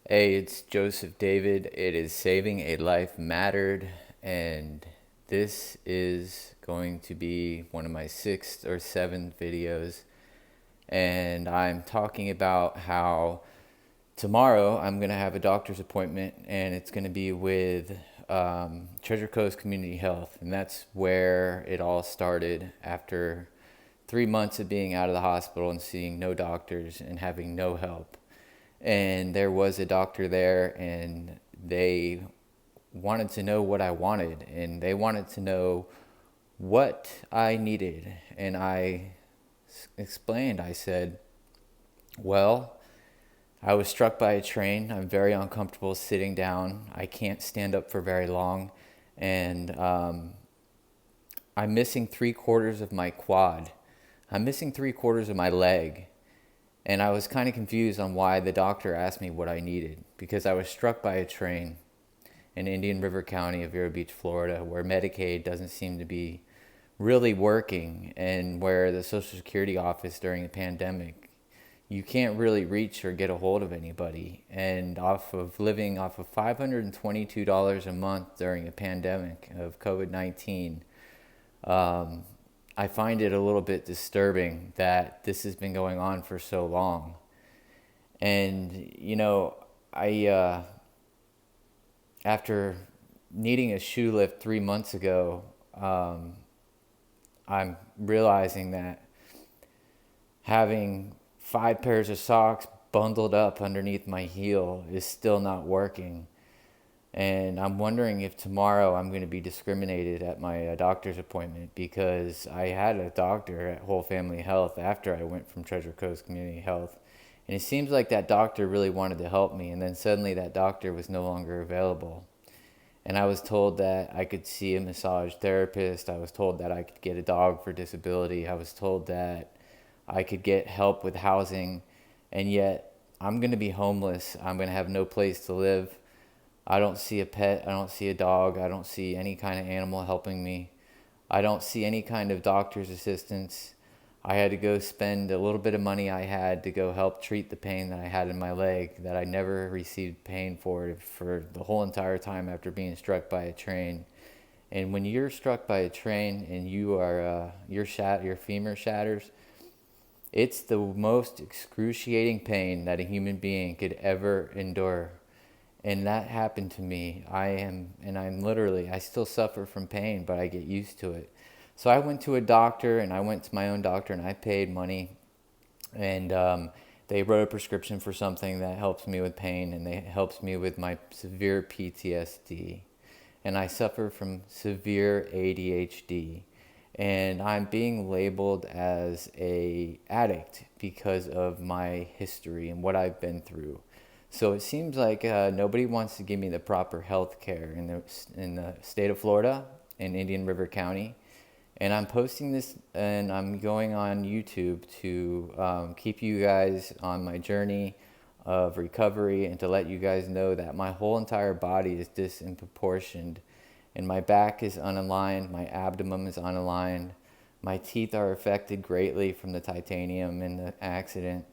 Hey, it's Joseph David. It is Saving a Life Mattered, and this is going to be one of my sixth or seventh videos. And I'm talking about how tomorrow I'm going to have a doctor's appointment, and it's going to be with Treasure Coast Community Health. And that's where it all started after 3 months of being out of the hospital and seeing no doctors and having no help. And there was a doctor there, and they wanted to know what I wanted, and they wanted to know what I needed. And I explained, I said, well, I was struck by a train. I'm very uncomfortable sitting down. I can't stand up for very long. And I'm missing 3/4 of my quad. I'm missing 3/4 of my leg. And I was kind of confused on why the doctor asked me what I needed, because I was struck by a train in Indian River County of Vero Beach, Florida, where Medicaid doesn't seem to be really working, and where the Social Security office during the pandemic, you can't really reach or get a hold of anybody. And off of living off of $522 a month during a pandemic of COVID-19, I find it a little bit disturbing that this has been going on for so long. And, I, after needing a shoe lift 3 months ago, I'm realizing that having 5 pairs of socks bundled up underneath my heel is still not working. And I'm wondering if tomorrow I'm going to be discriminated at my doctor's appointment, because I had a doctor at Whole Family Health after I went from Treasure Coast Community Health. And it seems like that doctor really wanted to help me, and then suddenly that doctor was no longer available. And I was told that I could see a massage therapist. I was told that I could get a dog for disability. I was told that I could get help with housing. And yet I'm going to be homeless. I'm going to have no place to live. I don't see a pet. I don't see a dog. I don't see any kind of animal helping me. I don't see any kind of doctor's assistance. I had to go spend a little bit of money I had to go help treat the pain that I had in my leg that I never received pain for the whole entire time after being struck by a train. And when you're struck by a train and you are your femur shatters, it's the most excruciating pain that a human being could ever endure. And that happened to me. I still suffer from pain, but I get used to it. So I went to a doctor, and I went to my own doctor, and I paid money, and they wrote a prescription for something that helps me with pain, and it helps me with my severe PTSD. And I suffer from severe ADHD, and I'm being labeled as a addict because of my history and what I've been through. So it seems like nobody wants to give me the proper health care in the state of Florida, in Indian River County. And I'm posting this, and I'm going on YouTube to keep you guys on my journey of recovery, and to let you guys know that my whole entire body is disproportioned, and my back is unaligned, my abdomen is unaligned, my teeth are affected greatly from the titanium in the accident.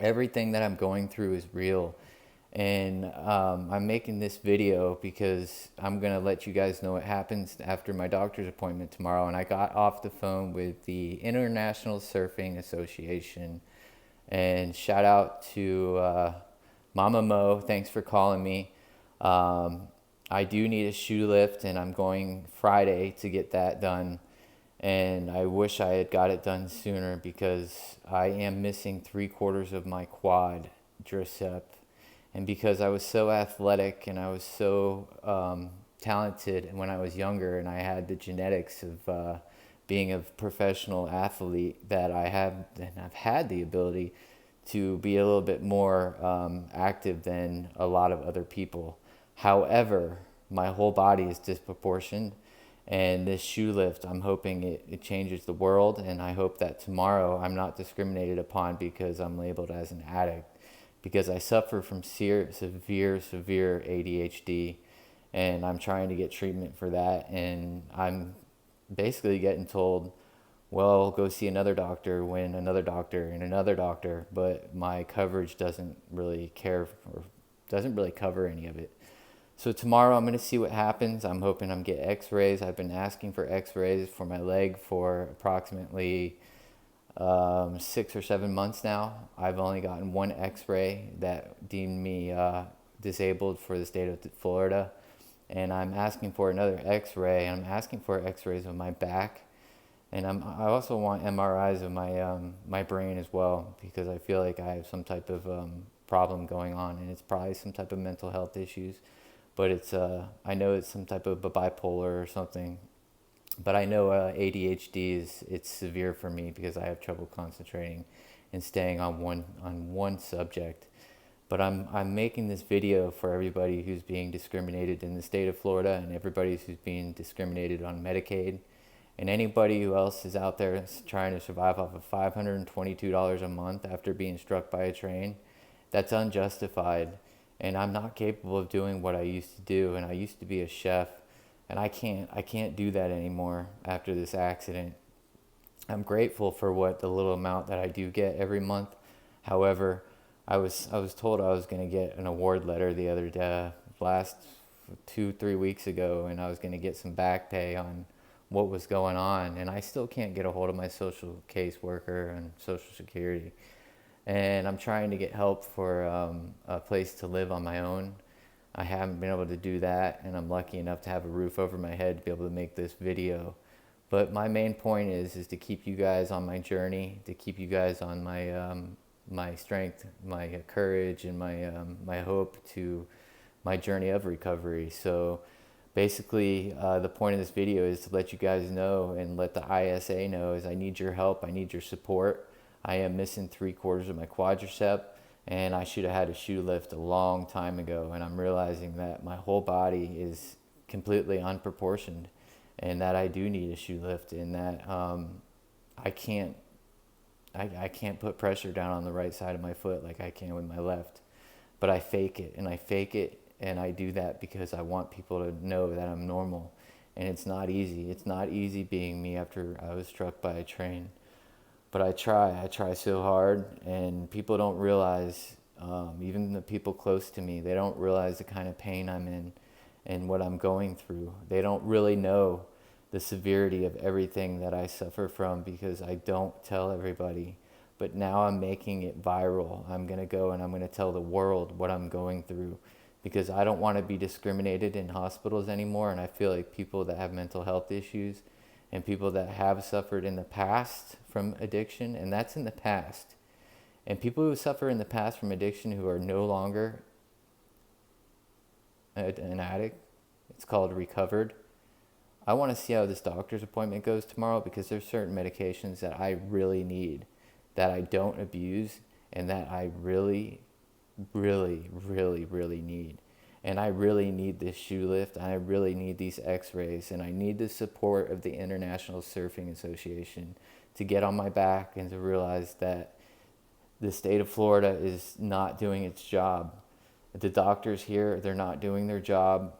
Everything that I'm going through is real. And I'm making this video because I'm going to let you guys know what happens after my doctor's appointment tomorrow. And I got off the phone with the International Surfing Association. And shout out to Mama Mo. Thanks for calling me. I do need a shoe lift, and I'm going Friday to get that done. And I wish I had got it done sooner, because I am missing 3/4 of my quadricep. And because I was so athletic, and I was so talented when I was younger, and I had the genetics of being a professional athlete, that I've had the ability to be a little bit more active than a lot of other people. However, my whole body is disproportioned. And this shoe lift, I'm hoping it changes the world. And I hope that tomorrow I'm not discriminated upon because I'm labeled as an addict. Because I suffer from severe ADHD. And I'm trying to get treatment for that. And I'm basically getting told, well, go see another doctor, when another doctor and another doctor. But my coverage doesn't really care doesn't really cover any of it. So tomorrow I'm going to see what happens. I'm hoping I'm get x-rays. I've been asking for x-rays for my leg for approximately 6 or 7 months now. I've only gotten one x-ray that deemed me disabled for the state of Florida. And I'm asking for another x-ray. I'm asking for x-rays of my back. And I also want MRIs of my brain as well, because I feel like I have some type of problem going on, and it's probably some type of mental health issues. But I know it's some type of bipolar or something. But I know ADHD it's severe for me because I have trouble concentrating and staying on one subject. But I'm making this video for everybody who's being discriminated in the state of Florida, and everybody who's being discriminated on Medicaid, and anybody who else is out there trying to survive off of $522 a month after being struck by a train. That's unjustified, and I'm not capable of doing what I used to do. And I used to be a chef, and I can't do that anymore after this accident. I'm grateful for the little amount that I do get every month. However, I was told I was going to get an award letter the other day, last 2-3 weeks ago, and I was going to get some back pay on what was going on, and I still can't get a hold of my social caseworker and Social Security. And I'm trying to get help for a place to live on my own. I haven't been able to do that, and I'm lucky enough to have a roof over my head to be able to make this video. But my main point is to keep you guys on my journey, to keep you guys on my strength, my courage, and my hope to my journey of recovery. So basically, the point of this video is to let you guys know and let the ISA know is I need your help, I need your support. I am missing 3/4 of my quadricep, and I should have had a shoe lift a long time ago, and I'm realizing that my whole body is completely unproportioned, and that I do need a shoe lift, and that I can't put pressure down on the right side of my foot like I can with my left. But I fake it, and I do that because I want people to know that I'm normal. And it's not easy. It's not easy being me after I was struck by a train. But I try so hard, and people don't realize, even the people close to me, they don't realize the kind of pain I'm in and what I'm going through. They don't really know the severity of everything that I suffer from because I don't tell everybody. But now I'm making it viral. I'm going to go and I'm going to tell the world what I'm going through, because I don't want to be discriminated in hospitals anymore. And I feel like people that have mental health issues and people that have suffered in the past from addiction, and that's in the past, and people who suffer in the past from addiction who are no longer an addict, it's called recovered. I want to see how this doctor's appointment goes tomorrow, because there's certain medications that I really need, that I don't abuse, and that I really, really, really, really need. And I really need this shoe lift, and I really need these x-rays, and I need the support of the International Surfing Association to get on my back and to realize that the state of Florida is not doing its job. The doctors here, they're not doing their job.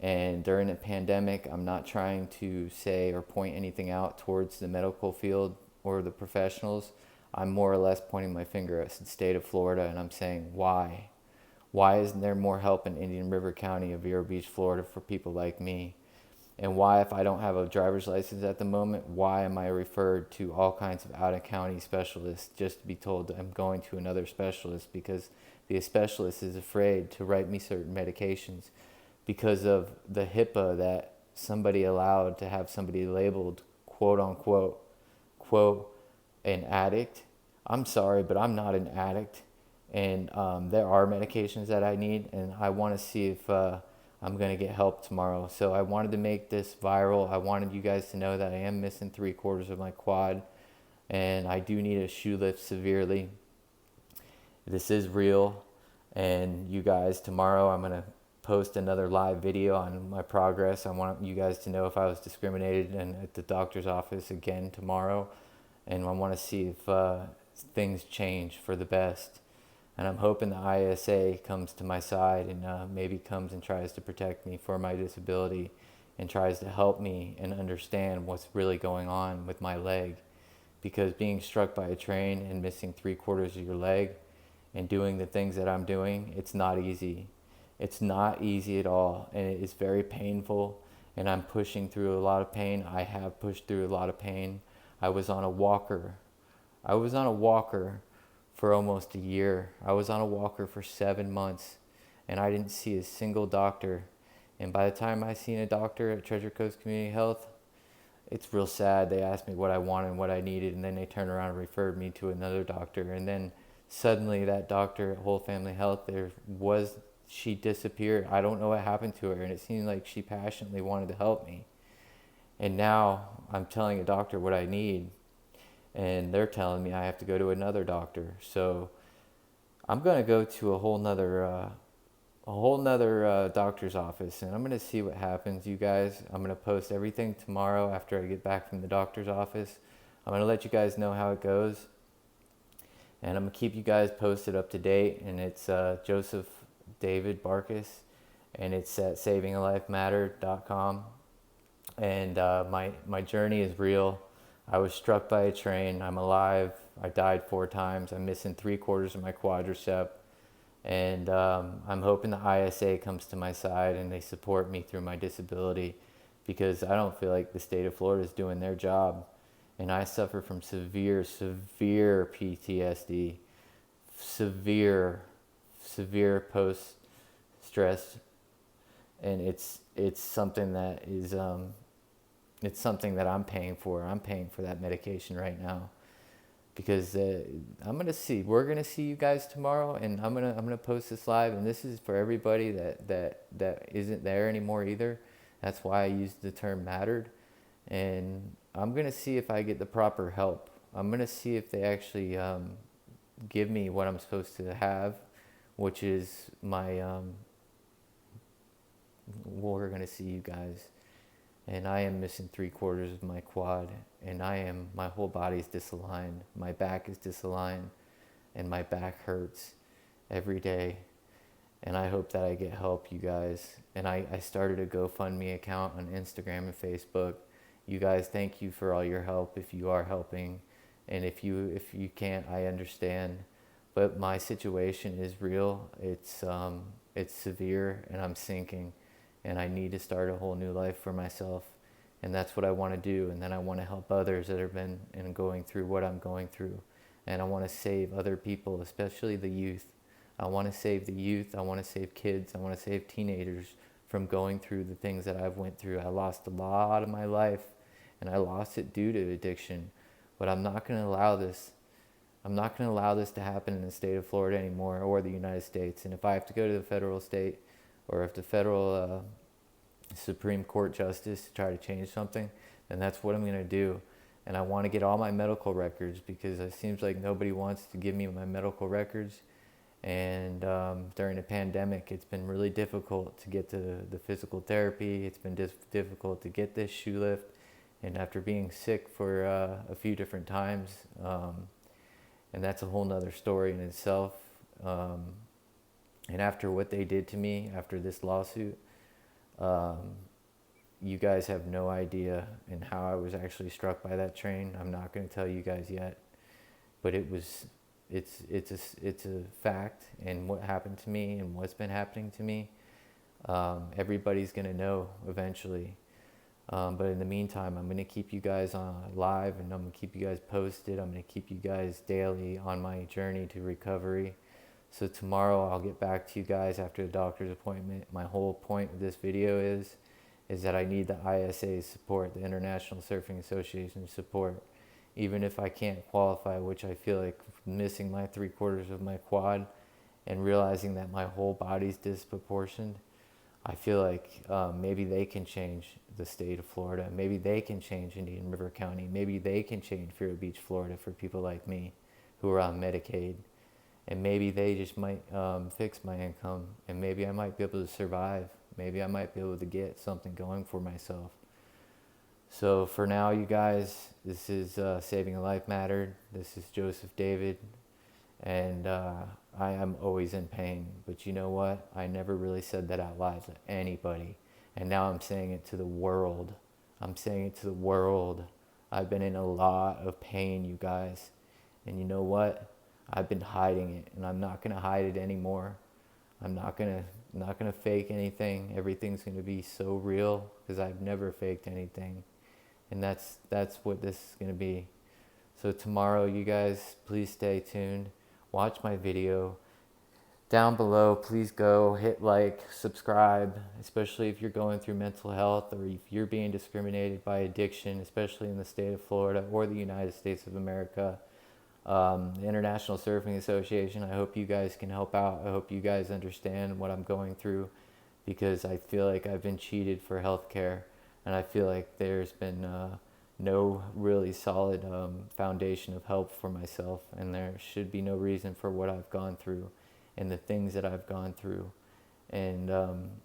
And during a pandemic, I'm not trying to say or point anything out towards the medical field or the professionals. I'm more or less pointing my finger at the state of Florida, and I'm saying, why? Why isn't there more help in Indian River County of Vero Beach, Florida for people like me? And why, if I don't have a driver's license at the moment, why am I referred to all kinds of out-of-county specialists just to be told that I'm going to another specialist, because the specialist is afraid to write me certain medications because of the HIPAA that somebody allowed to have somebody labeled, quote unquote, quote, an addict. I'm sorry, but I'm not an addict. And there are medications that I need, and I want to see if I'm going to get help tomorrow. So I wanted to make this viral. I wanted you guys to know that I am missing 3/4 of my quad, and I do need a shoe lift severely. This is real, and you guys, tomorrow I'm going to post another live video on my progress. I want you guys to know if I was discriminated at the doctor's office again tomorrow, and I want to see if things change for the best. And I'm hoping the ISA comes to my side and maybe comes and tries to protect me for my disability and tries to help me and understand what's really going on with my leg. Because being struck by a train and missing 3/4 of your leg and doing the things that I'm doing, it's not easy. It's not easy at all, and it is very painful, and I'm pushing through a lot of pain. I have pushed through a lot of pain. I was on a walker. I was on a walker for almost a year. I was on a walker for 7 months, and I didn't see a single doctor. And by the time I seen a doctor at Treasure Coast Community Health, it's real sad. They asked me what I wanted and what I needed, and then they turned around and referred me to another doctor. And then suddenly that doctor at Whole Family Health, she disappeared. I don't know what happened to her, and it seemed like she passionately wanted to help me. And now I'm telling a doctor what I need, and they're telling me I have to go to another doctor. So I'm going to go to a whole nother doctor's office, and I'm going to see what happens, you guys. I'm going to post everything tomorrow after I get back from the doctor's office. I'm going to let you guys know how it goes, and I'm going to keep you guys posted up to date. And it's Joseph David Barkus, and it's at Savingalifemattered.com. And my journey is real. I was struck by a train. I'm alive. I died 4 times. I'm missing 3/4 of my quadricep. And I'm hoping the ISA comes to my side and they support me through my disability, because I don't feel like the state of Florida is doing their job. And I suffer from severe PTSD, severe post-stress. And it's something that is, it's something that I'm paying for. I'm paying for that medication right now. Because we're gonna see you guys tomorrow, and I'm gonna post this live, and this is for everybody that isn't there anymore either. That's why I used the term mattered, and I'm gonna see if I get the proper help. I'm gonna see if they actually give me what I'm supposed to have, which is my. We're gonna see you guys. And I am missing 3/4 of my quad, and my whole body's disaligned. My back is disaligned, and my back hurts every day. And I hope that I get help, you guys. And I started a GoFundMe account on Instagram and Facebook. You guys, thank you for all your help if you are helping. And if you can't, I understand. But my situation is real. It's severe, and I'm sinking. And I need to start a whole new life for myself, and that's what I want to do. And then I want to help others that have been and going through what I'm going through, and I want to save other people, especially the youth. I want to save the youth. I want to save kids. I want to save teenagers from going through the things that I've went through. I lost a lot of my life, and I lost it due to addiction. But I'm not going to allow this. I'm not going to allow this to happen in the state of Florida anymore, or the United States. And if I have to go to the federal state, or if the federal Supreme Court justice to try to change something, then that's what I'm going to do. And I want to get all my medical records, because it seems like nobody wants to give me my medical records. And during the pandemic, it's been really difficult to get to the physical therapy. It's been difficult to get this shoe lift. And after being sick for a few different times, and that's a whole nother story in itself. And after what they did to me after this lawsuit, you guys have no idea and how I was actually struck by that train. I'm not going to tell you guys yet, but it's a fact. And what happened to me and what's been happening to me, everybody's going to know eventually. But in the meantime, I'm going to keep you guys live, and I'm going to keep you guys posted. I'm going to keep you guys daily on my journey to recovery. So tomorrow I'll get back to you guys after the doctor's appointment. My whole point with this video is that I need the ISA's support, the International Surfing Association's support. Even if I can't qualify, which I feel like missing my 3/4 of my quad and realizing that my whole body's disproportioned, I feel like maybe they can change the state of Florida. Maybe they can change Indian River County. Maybe they can change Vero Beach, Florida for people like me who are on Medicaid. And maybe they just might fix my income, and maybe I might be able to survive. Maybe I might be able to get something going for myself. So for now, you guys, this is Saving a Life Mattered. This is Joseph David, and I am always in pain. But you know what? I never really said that out loud to anybody, and now I'm saying it to the world. I'm saying it to the world. I've been in a lot of pain, you guys, and you know what? I've been hiding it, and I'm not gonna hide it anymore. I'm not gonna fake anything. Everything's gonna be so real because I've never faked anything, and that's what this is gonna be. So tomorrow, you guys, please stay tuned. Watch my video. Down below, please go hit like, subscribe, especially if you're going through mental health or if you're being discriminated by addiction, especially in the state of Florida or the United States of America. The International Surfing Association, I hope you guys can help out. I hope you guys understand what I'm going through, because I feel like I've been cheated for healthcare, and I feel like there's been no really solid foundation of help for myself, and there should be no reason for what I've gone through and the things that I've gone through. And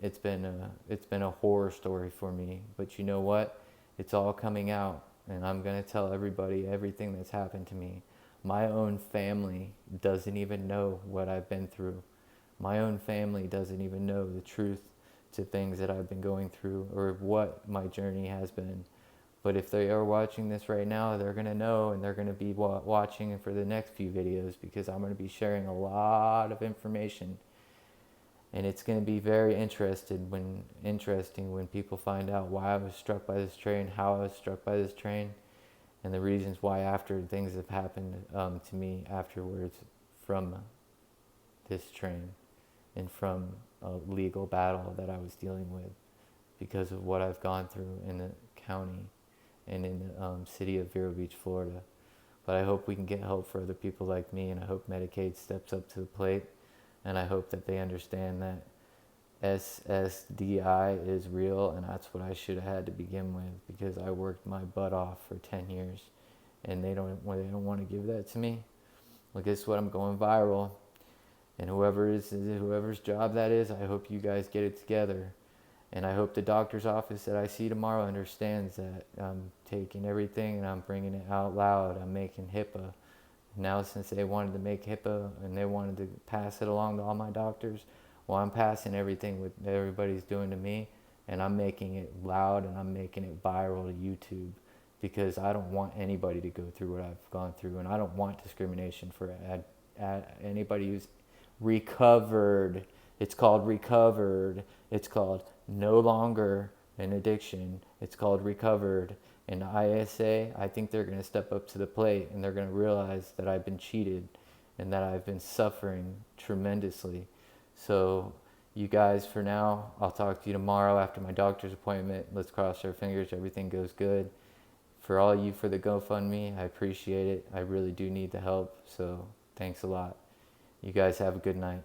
it's been a horror story for me, but you know what? It's all coming out, and I'm gonna tell everybody everything that's happened to me. My own family doesn't even know what I've been through. My own family doesn't even know the truth to things that I've been going through or what my journey has been. But if they are watching this right now, they're going to know, and they're going to be watching for the next few videos, because I'm going to be sharing a lot of information. And it's going to be very interesting when people find out why I was struck by this train, how I was struck by this train, and the reasons why after things have happened to me afterwards from this train and from a legal battle that I was dealing with because of what I've gone through in the county and in the city of Vero Beach, Florida. But I hope we can get help for other people like me, and I hope Medicaid steps up to the plate, and I hope that they understand that SSDI is real, and that's what I should have had to begin with, because I worked my butt off for 10 years, and they don't want to give that to me. Well, guess what? I'm going viral, and whoever's job that is, I hope you guys get it together. And I hope the doctor's office that I see tomorrow understands that I'm taking everything and I'm bringing it out loud. I'm making HIPAA. Now, since they wanted to make HIPAA and they wanted to pass it along to all my doctors, well, I'm passing everything what everybody's doing to me, and I'm making it loud and I'm making it viral to YouTube, because I don't want anybody to go through what I've gone through, and I don't want discrimination for anybody who's recovered. It's called recovered. It's called no longer an addiction. It's called recovered. And ISA, I think they're going to step up to the plate, and they're going to realize that I've been cheated and that I've been suffering tremendously. So you guys, for now, I'll talk to you tomorrow after my doctor's appointment. Let's cross our fingers everything goes good. For all you for the GoFundMe, I appreciate it. I really do need the help. So thanks a lot. You guys have a good night.